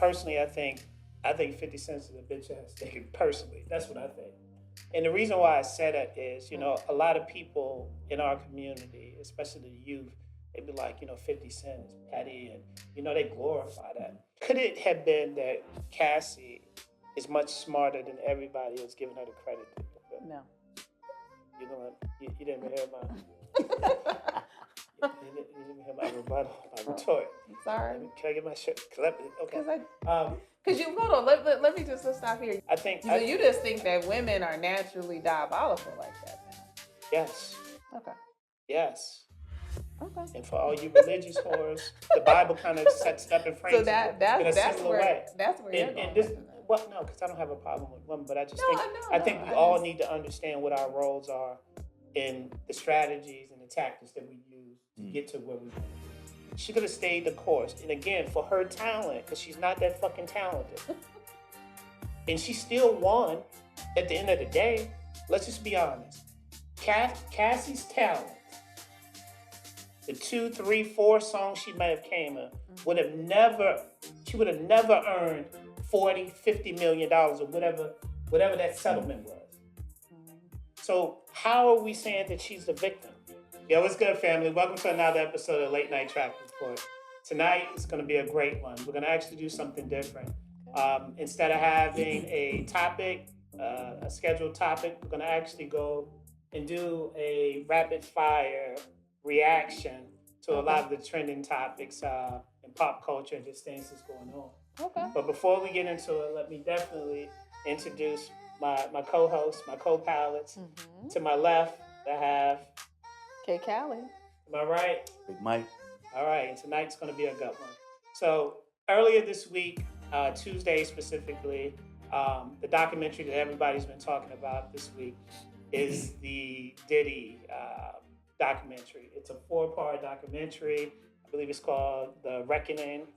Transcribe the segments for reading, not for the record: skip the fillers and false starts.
personally, I think 50 Cent is a bitch ass nigga. Personally, that's what I think. And the reason why I said that is, a lot of people in our community, especially the youth, they'd be like, 50 Cent is petty, and they glorify that. Could it have been that Cassie is much smarter than everybody is giving her the credit to? No. You didn't hear my. You didn't hear my rebuttal, my retort. Sorry. Can I get my shirt? Okay. Because you hold on. Let me just stop here. I think you just think that women are naturally diabolical like that. Now. Yes. Okay. Yes. Okay. And for all you religious whores, the Bible kind of sets it up and frames so that's where way. That's where you're going. No, because I don't have a problem with women, but I just think we all need to understand what our roles are in the strategies and the tactics that we use to get to where we want. She could have stayed the course, and again, for her talent, because she's not that fucking talented, and she still won. At the end of the day, let's just be honest. Cassie's talent, the 2, 3, 4 songs she might have came in, would have never earned $40-50 million or whatever that settlement was. So how are we saying that she's the victim? Yo, what's good, family? Welcome to another episode of Late Night Track Report. Tonight is going to be a great one. We're going to actually do something different. Instead of having a topic, a scheduled topic, we're going to actually go and do a rapid fire reaction to a lot of the trending topics in pop culture and just things that's going on. Okay. But before we get into it, let me definitely introduce my co-hosts, my co-pilots. Mm-hmm. To my left, I have K. Callie. Am I right? Big Mike. All right, and tonight's going to be a good one. So earlier this week, Tuesday specifically, the documentary that everybody's been talking about this week is the Diddy documentary. It's a 4-part documentary. I believe it's called The Reckoning.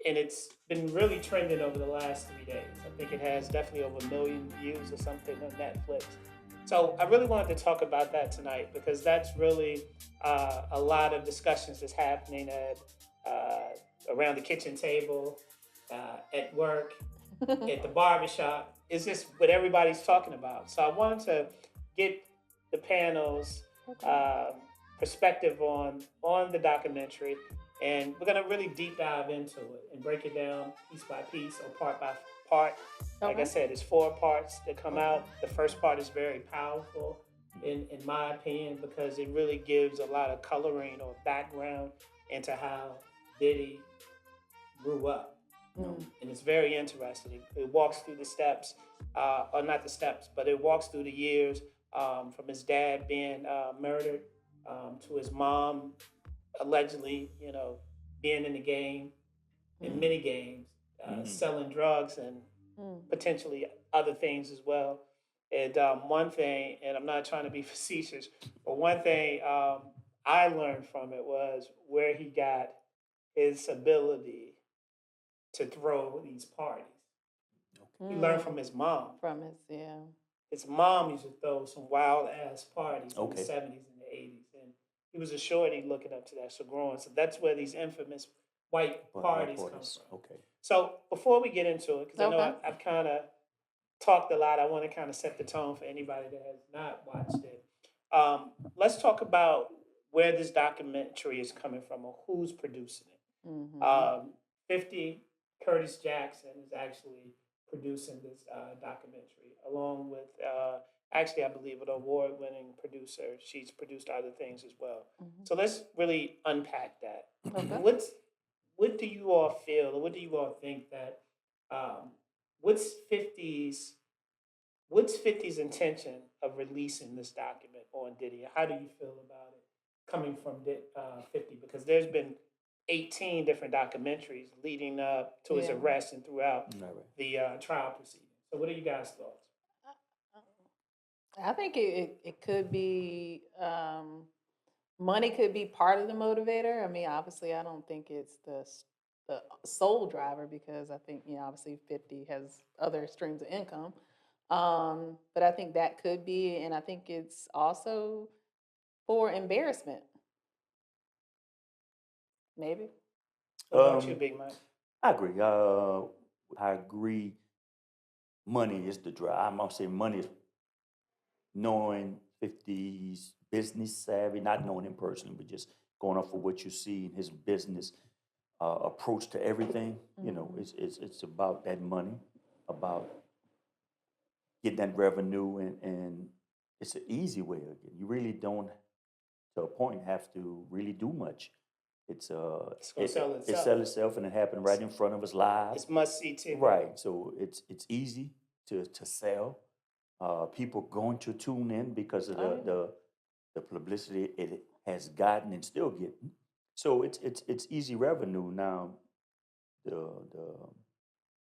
And it's been really trending over the last 3 days. I think it has definitely over 1 million views or something on Netflix. So I really wanted to talk about that tonight because that's really a lot of discussions that's happening at around the kitchen table, at work, at the barbershop. It's just what everybody's talking about. So I wanted to get the panel's perspective on the documentary. And we're going to really deep dive into it and break it down piece by piece or part by part. Like I said, it's 4 parts that come out. The first part is very powerful, in my opinion, because it really gives a lot of coloring or background into how Diddy grew up. And it's very interesting. It walks through the steps, or not the steps, but it walks through the years from his dad being murdered to his mom allegedly, being in the game, in many games, selling drugs and potentially other things as well. And one thing, and I'm not trying to be facetious, but one thing I learned from it was where he got his ability to throw these parties. He learned from his mom. His mom used to throw some wild ass parties in the 70s and the 80s. And he was a shorty looking up to that, so growing. So that's where these infamous white parties come from. Okay. So before we get into it, because I know I've kind of talked a lot, I want to kind of set the tone for anybody that has not watched it. Let's talk about where this documentary is coming from or who's producing it. 50 Curtis Jackson is actually producing this documentary, along with actually, I believe, an award-winning producer. She's produced other things as well. So let's really unpack that. What do you all feel, or what do you all think that what's 50's intention of releasing this document on Diddy? How do you feel about it coming from 50? Because there's been 18 different documentaries leading up to his arrest and throughout the trial proceedings. So what are you guys' thoughts? I think it could be, money could be part of the motivator. I mean, obviously, I don't think it's the sole driver because I think, obviously 50 has other streams of income. But I think that could be, and I think it's also for embarrassment. Maybe. What about you, Big Mike? I agree. I agree. Money is the drive. I'm gonna say money is knowing 50's business savvy, not knowing him personally, but just going off of what you see in his business approach to everything. You know, it's about that money, about getting that revenue, and it's an easy way of getting. You really don't, to a point, have to really do much. It's gonna sell It itself. sell itself, and it happened right in front of us live. It's must see TV. Right. So it's easy to sell. People going to tune in because of the publicity it has gotten and still getting. So it's easy revenue now. The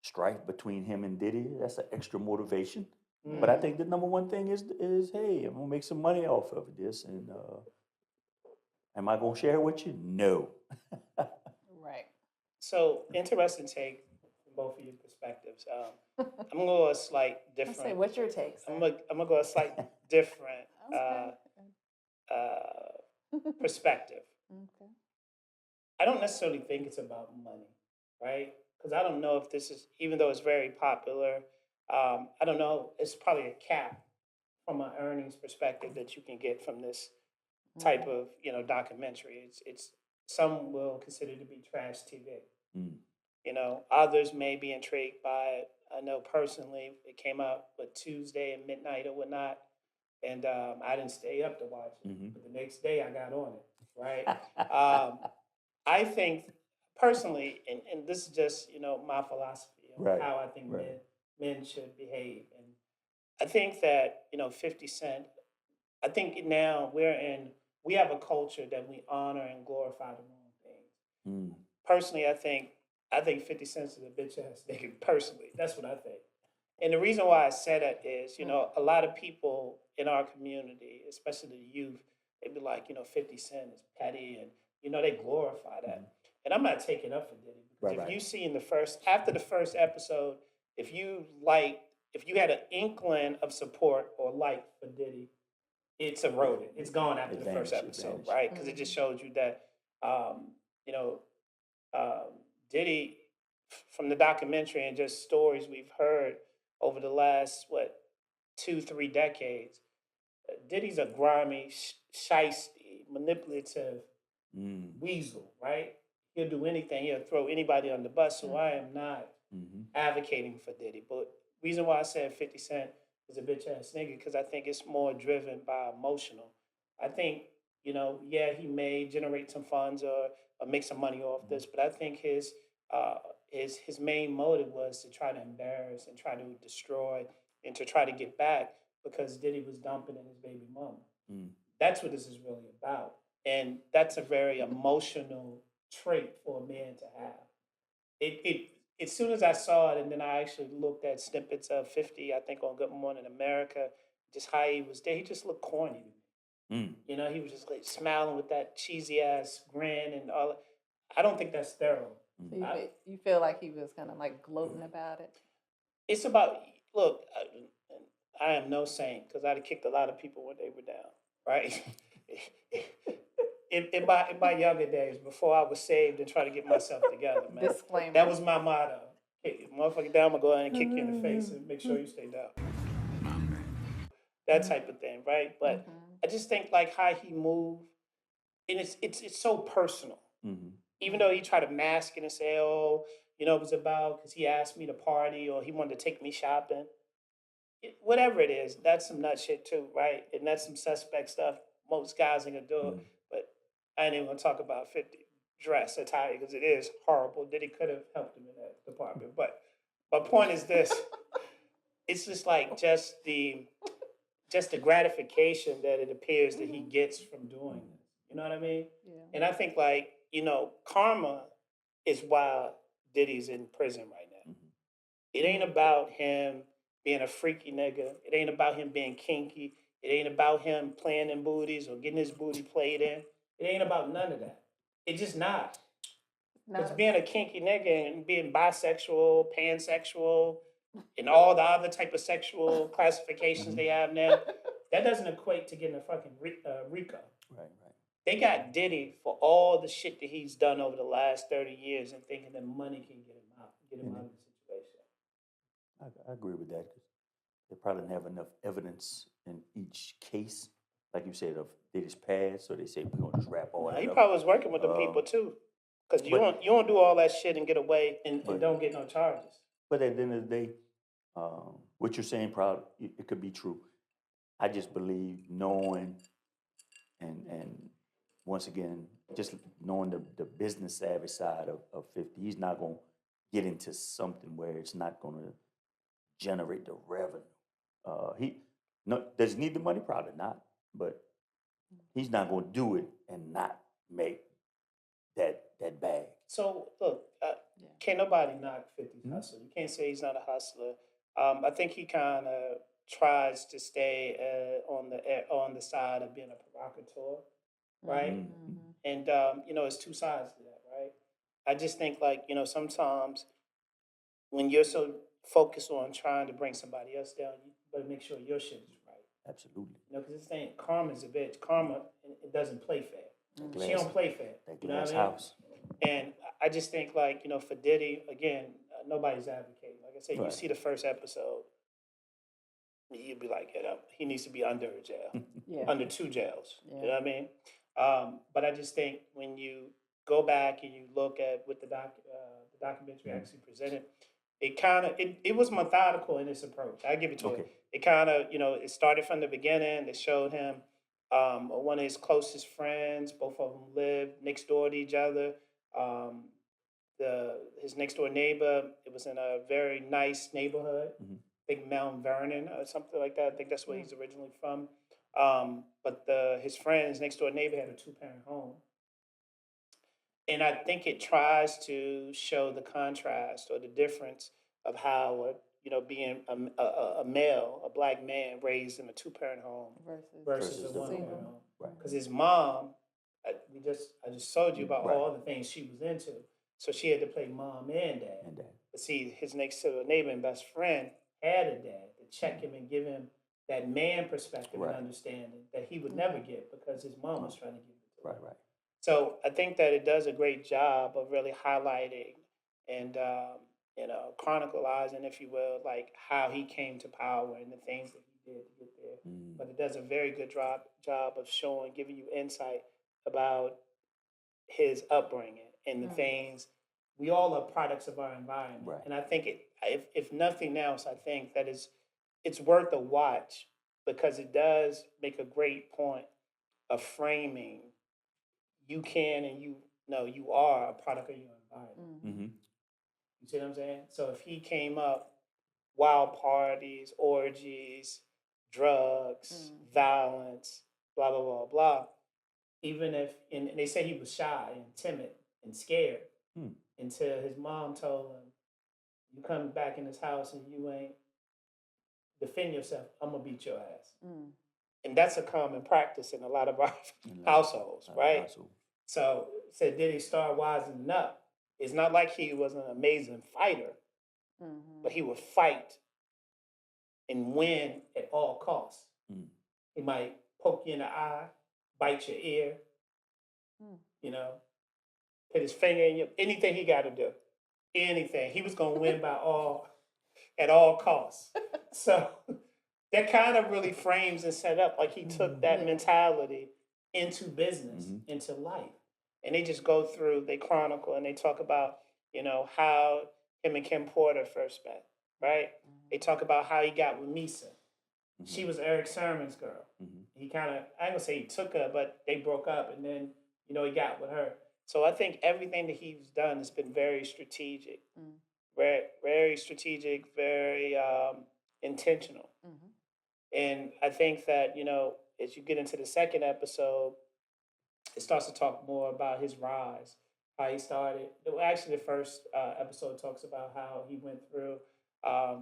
strife between him and Diddy, that's an extra motivation. But I think the number one thing is hey, I'm gonna make some money off of this, and am I gonna share it with you? No. Right. So interesting take from both of your perspectives. I'm gonna go a slight I different. say, what's your take, sir? I'm gonna go a slight different Okay. perspective. Okay. I don't necessarily think it's about money, right? Because I don't know if this is, even though it's very popular, I don't know. It's probably a cap from an earnings perspective that you can get from this type of documentary. It's some will consider to be trash TV. Mm. Others may be intrigued by it. I know personally it came out Tuesday at midnight or whatnot, and I didn't stay up to watch it. Mhm. But the next day I got on it, right? I think personally, and this is just my philosophy on Right, how I think right. men should behave, and I think that 50 Cent. I think now we have a culture that we honor and glorify the wrong things. Mm. Personally, I think 50 Cent is a bitch ass nigga. Personally, that's what I think. And the reason why I say that is, a lot of people in our community, especially the youth, they be like, 50 Cent is petty, and they glorify that. And I'm not taking up for Diddy because Right, if you right. see after the first episode, if you had an inkling of support or like for Diddy, it's eroded. It's gone after the first episode, vanished. right? Because it just showed you that, you know, Diddy, from the documentary and just stories we've heard over the last 2, 3 decades, Diddy's a grimy, shisty, manipulative Mm. weasel, right? He'll do anything. He'll throw anybody on the bus. So I am not Mhm. advocating for Diddy. But reason why I said 50 Cent is a bitch ass nigga, because I think it's more driven by emotional. I think, yeah, he may generate some funds or make some money off this, but I think uh, his main motive was to try to embarrass and try to destroy and to try to get back because Diddy was dumping in his baby mama. Mm. That's what this is really about. And that's a very emotional trait for a man to have. It as soon as I saw it, and then I actually looked at snippets of 50, I think on Good Morning America, just how he was there. He just looked corny to me. Mm. He was just like smiling with that cheesy ass grin and all. I don't think that's thorough. So you feel like he was kind of like gloating about it? It's about look. I am no saint because I'd have kicked a lot of people when they were down, right? in my younger days, before I was saved and trying to get myself together, man. Disclaimer. That was my motto. Kick motherfucker down, I'm gonna go ahead and kick you in the face and make sure you stay down. That type of thing, right? But I just think like how he moved, and it's so personal. Mhm. Even though he tried to mask it and say, "Oh, it was about because he asked me to party or he wanted to take me shopping." Whatever it is, that's some nut shit too, right? And that's some suspect stuff. Most guys ain't gonna do it. Mm. But I ain't even gonna talk about 50 dress attire because it is horrible. Diddy could have helped him in that department. But my point is this: it's just like just the gratification that it appears that he gets from doing this. You know what I mean? Yeah. And I think like karma is why Diddy's in prison right now. Mhm. It ain't about him being a freaky nigga. It ain't about him being kinky. It ain't about him playing in booties or getting his booty played in. It ain't about none of that. It's just not. Because No. being a kinky nigga and being bisexual, pansexual, and all the other type of sexual classifications they have now, that doesn't equate to getting a fucking rico. Right. They got Diddy for all the shit that he's done over the last 30 years and thinking that money can get him I agree with that. 'Cause they probably don't have enough evidence in each case, like you said, of Diddy's past, so they say we're gonna just wrap all Now, that he up. probably was working with them people Um, too, because but you don't do all that shit and get away and But- don't get no charges. but at the end of the day, what you're saying, probably it could be true. I just believe knowing and once again, just knowing the business savvy side of 50, he's not going to get into something where it's not going to generate the revenue. He no, does he need the money? Probably not, but he's not going to do it and not make that bag. So look, Yeah. can't nobody knock 50's Mhm. hustle. You can't say he's not a hustler. I think he kind of tries to stay on the side of being a provocateur, right? Mm-hmm. And it's two sides to that, right? I just think like sometimes when you're so focused on trying to bring somebody else down, you better make sure your shit is right. Absolutely. Because this thing, karma's a bitch. Karma, it doesn't play fair. That She glass, don't play fair. that You know what glass I mean? house. And I just think like for Diddy again, nobody's advocating. Like I said, you Right. see the first episode, you'd be like, he needs to be under a jail, Yeah. under two jails. Yeah. You know what I mean? But I just think when you go back and you look at what the documentary actually presented, it was methodical in its approach. I give it to Okay. it. It kind of it started from the beginning. They showed him one of his closest friends. Both of them lived next door to each other. Um, his next door neighbor. It was in a very nice neighborhood. Mhm. I think Mount Vernon or something like that. I think that's where he's originally from. But his friend, his next door neighbor, had a 2-parent home. And I think it tries to show the contrast or the difference of how, being a male, a black man raised in a 2-parent home versus a Versus the 1-parent one. home. Right. Because his mom, I just told you about Right. all the things she was into. So she had to play mom and dad. And that. But see, his next door neighbor and best friend had a dad to check him and give him that man perspective Right. and understanding that he would never get because his mom was trying to give it to him. Right. So I think that it does a great job of really highlighting and chronicalizing, if you will, like how he came to power and the things that he did to get there. Mm. But it does a very good job of giving you insight about his upbringing and the things. We all are products of our environment, Right. and I think if nothing else, I think that it's worth a watch because it does make a great point of framing. You can and you are a product of your environment. Mm-hmm. You see what I'm saying? So if he came up wild parties, orgies, drugs, violence, blah blah blah blah. Even if and they say he was shy and timid and scared until his mom told him, "You come back in this house and you ain't defend yourself, I'm gonna beat your ass." And that's a common practice in a lot of our households, right? So said Diddy start wising up. It's not like he was an amazing fighter, but he would fight and win at all costs. He might poke you in the eye, bite your ear, put his finger in you, anything he got to do. Anything. He was going to win at all costs. So that kind of really frames and set up like he took that mentality into business, into life. And they just go through, they chronicle and they talk about, how him and Kim Porter first met, right? They talk about how he got with Misa. She was Eric Sermon's girl. He kind of, I ain't gonna say he took her, but they broke up and then, he got with her. So I think everything that he's done has been very strategic, very, very strategic, very intentional. And I think that, as you get into the second episode, it starts to talk more about his rise, how he started. Well, actually, the first episode talks about how he went through,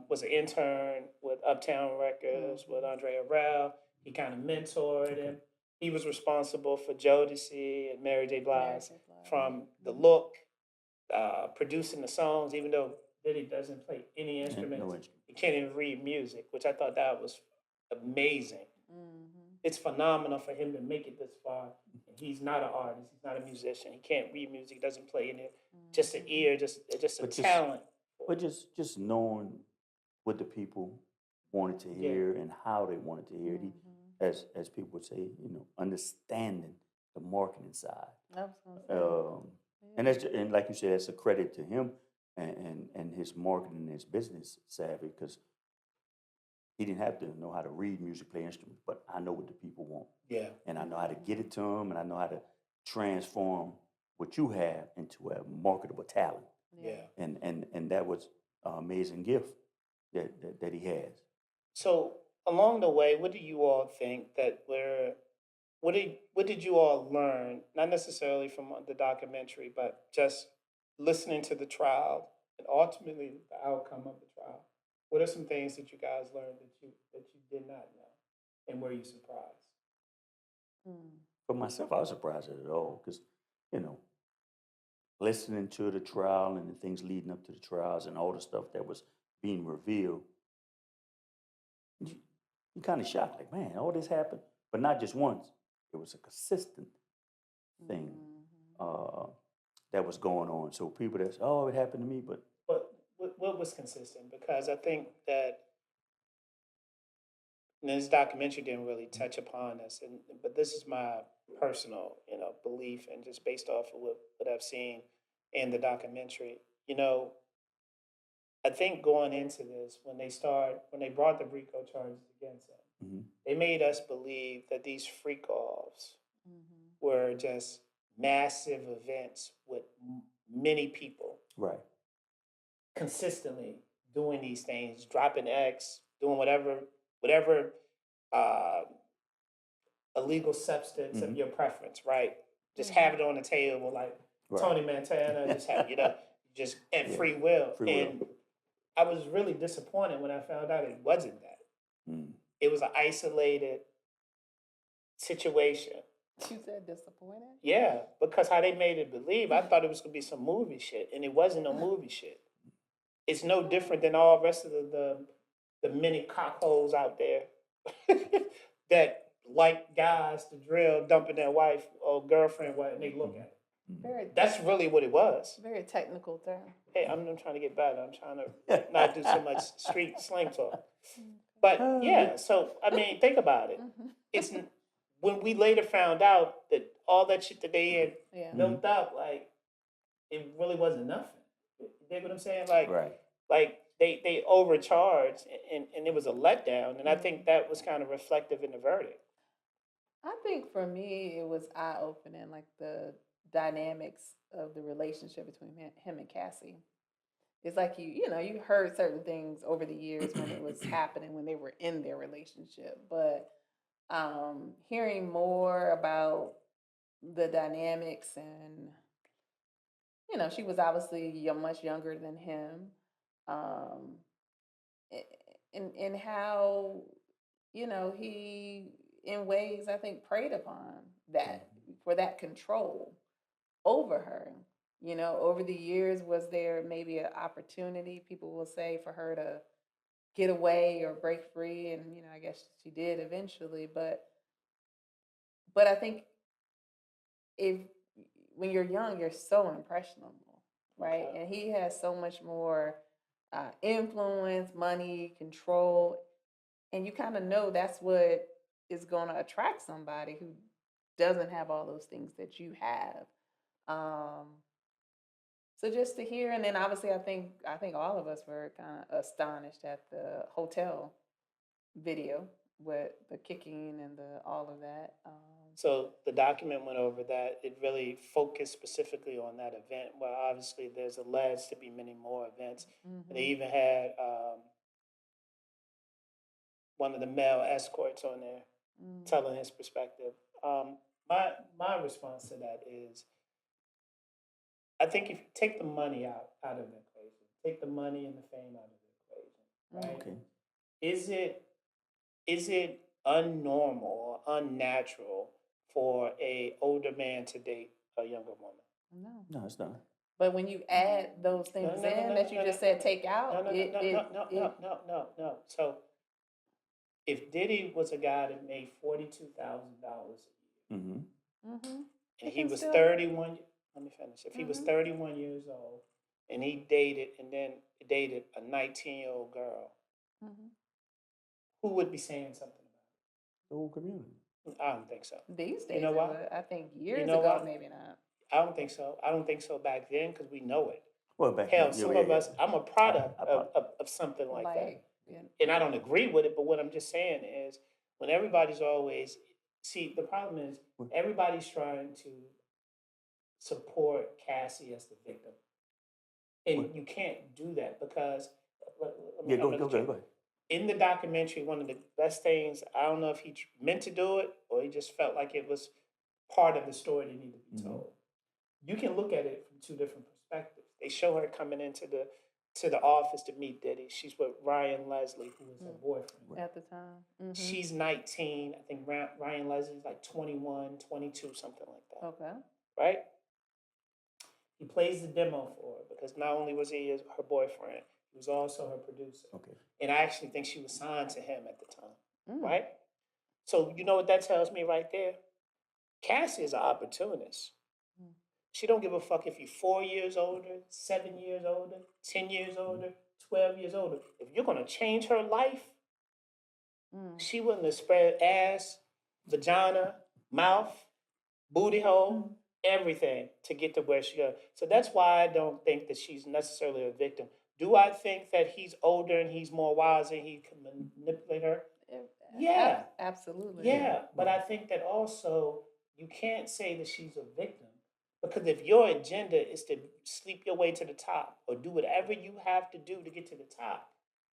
was an intern with Uptown Records with Andre Harrell. He kind of mentored him. He was responsible for Jodeci and Mary J. Blige from the look, producing the songs, even though Diddy doesn't play any instruments. He can't even read music, which I thought that was amazing. It's phenomenal for him to make it this far. And he's not an artist. He's not a musician. He can't read music. He doesn't play in it. Just an ear, just a talent. But just knowing what the people wanted to Yeah. hear and how they wanted to hear it. Mhm. As people would say, understanding the marketing side. I was gonna say, And yeah. and like you said, it's a credit to him and his marketing and his business savvy because he didn't have to know how to read music, play instruments, but I know what the people want, Yeah. and I know how to get it to them, and I know how to transform what you have into a marketable talent, Yeah. and that was an amazing gift that he has. So along the way, what do you all think that what did you all learn? Not necessarily from the documentary, but just listening to the trial and ultimately the outcome of the trial. What are some things that you guys learned that you did not know, and were you surprised? Mm. For myself, I was surprised at it all because, you know, listening to the trial and the things leading up to the trials and all the stuff that was being revealed, you, you kind of shocked, like, man, all this happened, but not just once. It was a consistent thing Mhm. uh, that was going on. So people that say, oh, it happened to me, but But what was consistent? Because I think that this documentary didn't really touch upon this, but this is my personal, belief, and just based off of what I've seen in the documentary. You know, I think going into this, when they brought the RICO charges against him, mhm, they made us believe that these freak offs Mhm. were just massive events with many people right. consistently doing these things, dropping X, doing whatever uh, illegal substance of Hmm. your preference, right? Just have Mhm. it on the table, like Right. Tony Montana, just have just at Yeah. free will. Free will. And I was really disappointed when I found out it wasn't that. Mm. It was an isolated situation. You said disappointed? Yeah, because how they made it believe, I thought it was gonna be some movie shit, and it wasn't no movie shit. It's no different than all rest of the many cockholes out there that like guys to drill, dumping their wife or girlfriend while they look at it. Very, That's really what it was. very technical term. Hey, I'm trying to get better. I'm trying to not do so much street slang talk. But yeah, so I mean, think about it. Mhm. It's when we later found out that all that shit that they had Yeah. built up, like it really wasn't nothing. You dig what I'm saying? Like, Right. they overcharged, and it was a letdown. And I think Mhm. that was kind of reflective in the verdict. I think for me, it was eye opening, like the dynamics of the relationship between him and Cassie. It's like you heard certain things over the years when it was happening, when they were in their relationship, but hearing more about the dynamics and she was obviously much younger than him, um, and how he in ways I think preyed upon that for that control over her. Over the years, was there maybe an opportunity, people will say, for her to get away or break free? And I guess she did eventually, but I think if when you're young, you're so impressionable, right? Okay. And he has so much more influence, money, control, and you kind of know that's what is going to attract somebody who doesn't have all those things that you have. Um, so just to hear, and then obviously I think all of us were kind of astonished at the hotel video with the kicking and the all of that. So the document went over that. It really focused specifically on that event. Well, obviously, there's alleged to be many more events. And they Mhm. even had one of the male escorts on there Mm. telling his perspective. My response to that is, I think if you take the money out of the equation, take the money and the fame out of the equation, right? Okay. Is it unnormal or unnatural for a older man to date a younger woman? No. No, it's not. But when you add those No, things no, no, in no, that no, you no, no, just said no, take no, out, no, no, it no, no, it no, no, it no, no, no. So if Diddy was a guy that made $42,000 a year, Mm-hmm. mhm. and It he can was still 31, let me finish. If he was mhm. 31 years old and he dated and then dated a 19-year-old girl, who would be saying something The whole community. about it? I don't think so. These days, You know it why? would. I think years know ago, why? maybe not. I don't think so. I don't think so back then because we know it. Well, back Hell, then, some of us, I'm a product of something like that. Like, yeah. And I don't agree with it, but what I'm just saying is when everybody's always, see, the problem is everybody's trying to support Cassie as the victim. And you can't do that because, Yeah, go ahead. In the documentary, one of the best things, I don't know if he meant to do it or he just felt like it was part of the story that needed to be told. You can look at it from two different perspectives. They show her coming into the office to meet Diddy. She's with Ryan Leslie, who was her boyfriend. At the time. She's 19. I think Ryan Leslie's like 21, 22, something like that. Okay. Right? He plays the demo for her because not only was he her boyfriend, he was also her producer. Okay. And I actually think she was signed to him at the time. Right? So you know what that tells me right there? Cassie is an opportunist. She don't give a fuck if you're 4 years older, 7 years older, 10 years older, 12 years older. If you're gonna change her life, she wouldn't have spread ass, vagina, mouth, booty hole, everything to get to where she goes. So that's why I don't think that she's necessarily a victim. Do I think that he's older and he's more wise and he can manipulate her? Yeah. Absolutely. Yeah, but I think that also you can't say that she's a victim because if your agenda is to sleep your way to the top or do whatever you have to do to get to the top,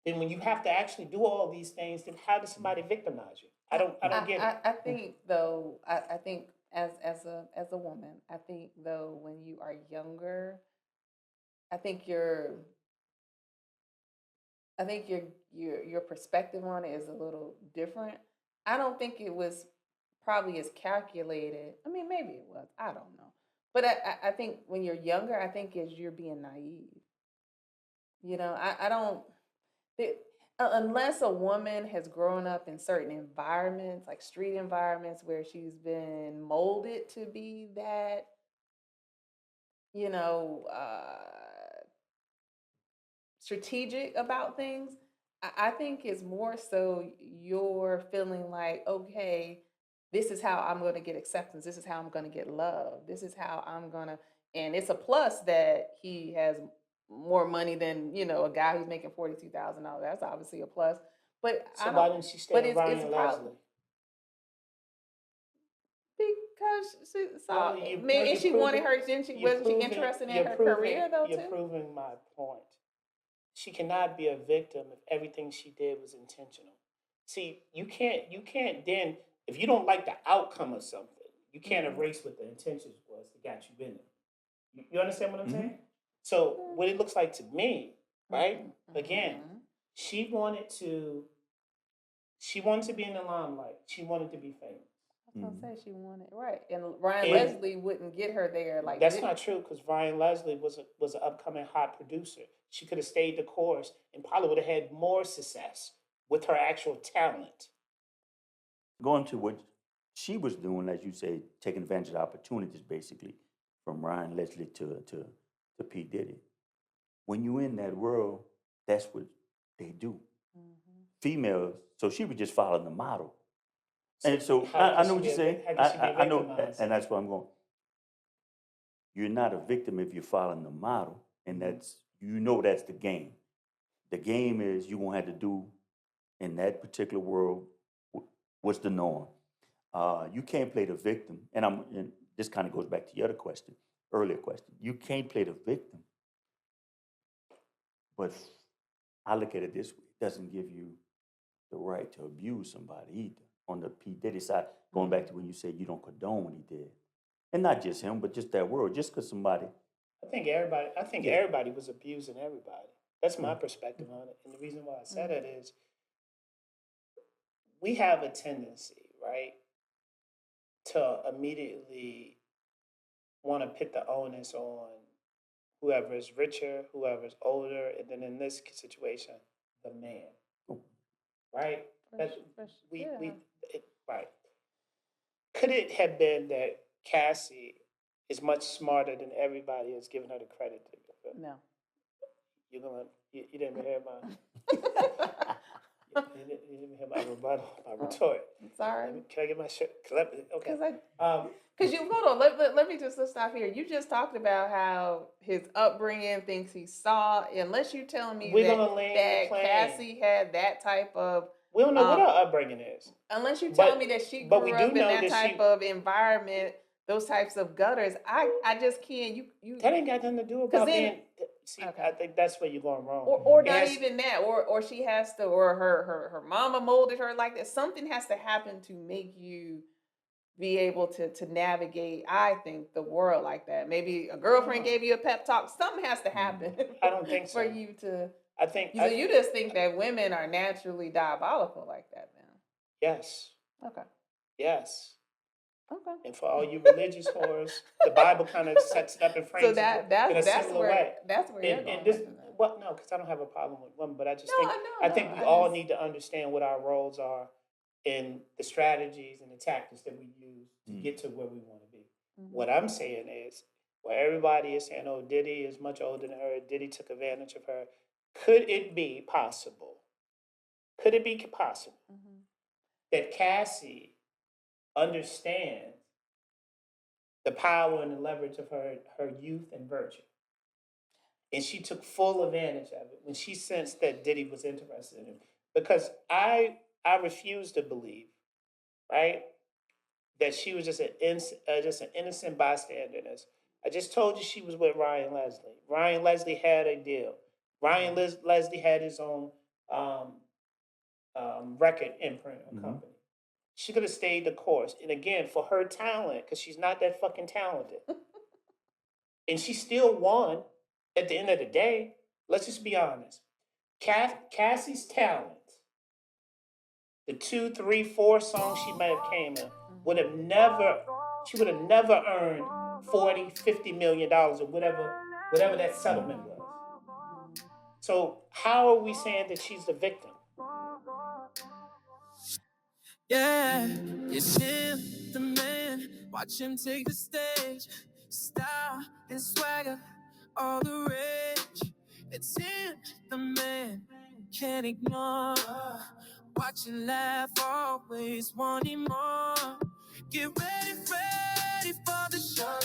then when you have to actually do all these things, then how does somebody victimize you? I don't get it. I think though, I think as a woman, I think though when you are younger, I think your perspective on it is a little different. I don't think it was probably as calculated. I mean, maybe it was. I don't know. But I think when you're younger, I think is you're being naive. You know, I don't. Unless a woman has grown up in certain environments, like street environments, where she's been molded to be that, you know, strategic about things, I think it's more so you're feeling like, okay, this is how I'm going to get acceptance. This is how I'm going to get love. This is how I'm going to, and it's a plus that he has more money than, you know, a guy who's making $42,000. That's obviously a plus. But So why didn't she stay with Ryan Leslie? Because she saw, Well, and she wanted her, wasn't she interested in her career though You're too? proving my point. She cannot be a victim if everything she did was intentional. See, you can't then, if you don't like the outcome of something, you can't erase what the intentions was that got you in it. You understand what I'm saying? So what it looks like to me, right? Again, she wanted to be in the limelight. She wanted to be famous. I was gonna say she wanted right, and Ryan Leslie wouldn't get her there. Like that's not true because Ryan Leslie was an upcoming hot producer. She could have stayed the course and probably would have had more success with her actual talent. Going to what she was doing, as you say, taking advantage of opportunities, basically, from Ryan Leslie to P. Diddy. When you're in that world, that's what they do. Females, so she was just following the model. And so I know what you're saying. I know, and that's where I'm going. You're not a victim if you're following the model, and that's the game. The game is you're gonna have to do in that particular world what's the norm. You can't play the victim, and this kind of goes back to your other question, earlier question. You can't play the victim, but I look at it this way: it doesn't give you the right to abuse somebody either. On the P. Diddy side, going back to when you said you don't condone what he did. And not just him, but just that world. Just because somebody... I think everybody was abusing everybody. That's my perspective on it. And the reason why I said it is we have a tendency, right, to immediately want to put the onus on whoever is richer, whoever is older, and then in this situation, the man. Right? Right. Could it have been that Cassie is much smarter than everybody is giving her the credit to? No. You didn't hear mine. You didn't hear my rebuttal, my retort. I'm sorry. Can I get my shit? Okay. Because you hold on, let me just let's stop here. You just talked about how his upbringing, things he saw. Unless you tell me We're gonna land the that plane. Cassie had that type of, We don't know what her upbringing is. unless you tell me that she but we grew do up in know that that type of environment, those types of gutters. I just can't. You That ain't got nothing to do about then- being. See, Okay. I think that's where you're going wrong. or not even that, or she has to, or her mama molded her like that. Something has to happen to make you be able to navigate, I think, the world like that. Maybe a girlfriend gave you a pep talk. Something has to happen. I don't think so. For you to. I think. So you just think that women are naturally diabolical like that, then? Yes. Okay. Yes. Okay. And for all you religious whores, the Bible kind of sets it up and frames So that's in a similar way. That's where you're going. Well, no, because I don't have a problem with women, but I just think we all need to understand what our roles are in the strategies and the tactics that we use to get to where we want to be. Mm-hmm. What I'm saying is, where everybody is saying, "Oh, Diddy is much older than her. Diddy took advantage of her." Could it be possible? Could it be possible that Cassie understands the power and the leverage of her youth and virtue, and she took full advantage of it when she sensed that Diddy was interested in him? Because I refuse to believe, right, that she was just an innocent bystander in this. I just told you she was with Ryan Leslie. Ryan Leslie had a deal. Ryan Leslie had his own record imprint company. She could have stayed the course. And again, for her talent, because she's not that fucking talented. And she still won at the end of the day. Let's just be honest. Cassie's talent, the 2, 3, 4 songs she might have came in, would have never earned $40, $50 million or whatever that settlement was. So how are we saying that she's the victim? Yeah, it's him, the man. Watch him take the stage. Style and swagger, all the rage. It's him, the man. Can't ignore. Watch him laugh, always wanting more. Get ready for the show.